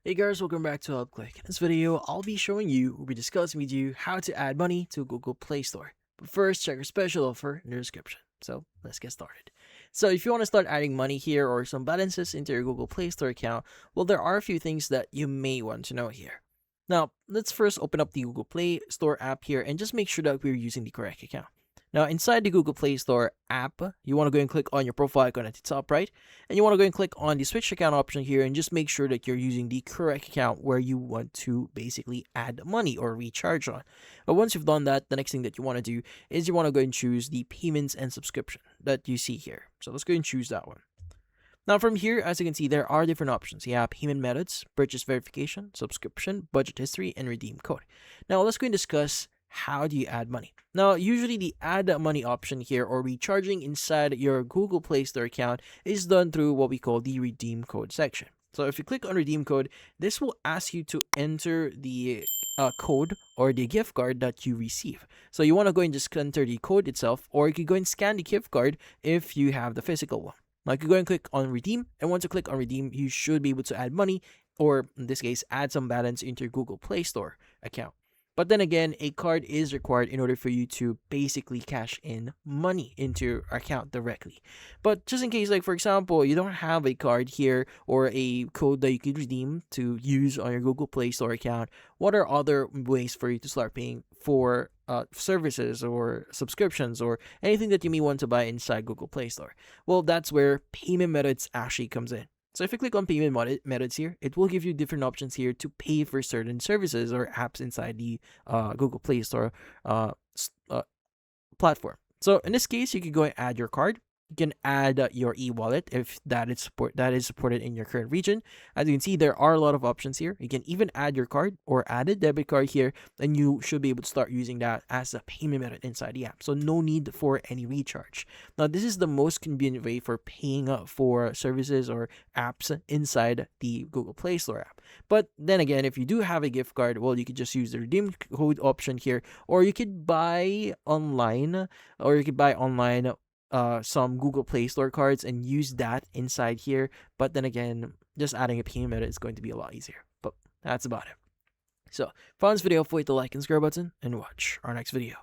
Hey guys, welcome back to HelpClick. In this video, I'll be showing you, we'll be discussing with you how to add money to Google Play Store. But first, check our special offer in the description. So let's get started. So if you want to start adding money here or some balances into your Google Play Store account, well, there are a few things that you may want to know here. Now, let's first open up the Google Play Store app here and just make sure that we're using the correct account. Now, inside the Google Play Store app, you want to go and click on your profile icon at the top right, and you want to go and click on the switch account option here and just make sure that you're using the correct account where you want to basically add money or recharge on. But once you've done that, the next thing that you want to do is you want to go and choose the payments and subscription that you see here. So let's go and choose that one. Now from here, as you can see, there are different options. You have payment methods, purchase verification, subscription, budget history, and redeem code. Now let's go and discuss how do you add money. Now, usually the add money option here or recharging inside your Google Play Store account is done through what we call the redeem code section. So if you click on redeem code, this will ask you to enter the code or the gift card that you receive. So you want to go and just enter the code itself, or you can go and scan the gift card if you have the physical one. Now you can go and click on redeem, and once you click on redeem, you should be able to add money, or in this case, add some balance into your Google Play Store account. But then again, a card is required in order for you to basically cash in money into your account directly. But just in case, like for example, you don't have a card here or a code that you could redeem to use on your Google Play Store account, what are other ways for you to start paying for services or subscriptions or anything that you may want to buy inside Google Play Store? Well, that's where payment methods actually comes in. So if you click on payment methods here, it will give you different options here to pay for certain services or apps inside the Google Play Store platform. So in this case, you can go and add your card. You can add your e-wallet if that is supported in your current region. As you can see, there are a lot of options here. You can even add your card or add a debit card here, and you should be able to start using that as a payment method inside the app. So no need for any recharge. Now, this is the most convenient way for paying for services or apps inside the Google Play Store app. But then again, if you do have a gift card, well, you could just use the redeem code option here, or you could buy online, some Google Play Store cards and use that inside here. But then again, just adding a payment method is going to be a lot easier. But that's about it. So, if you found this video, hit the like and subscribe button and watch our next video.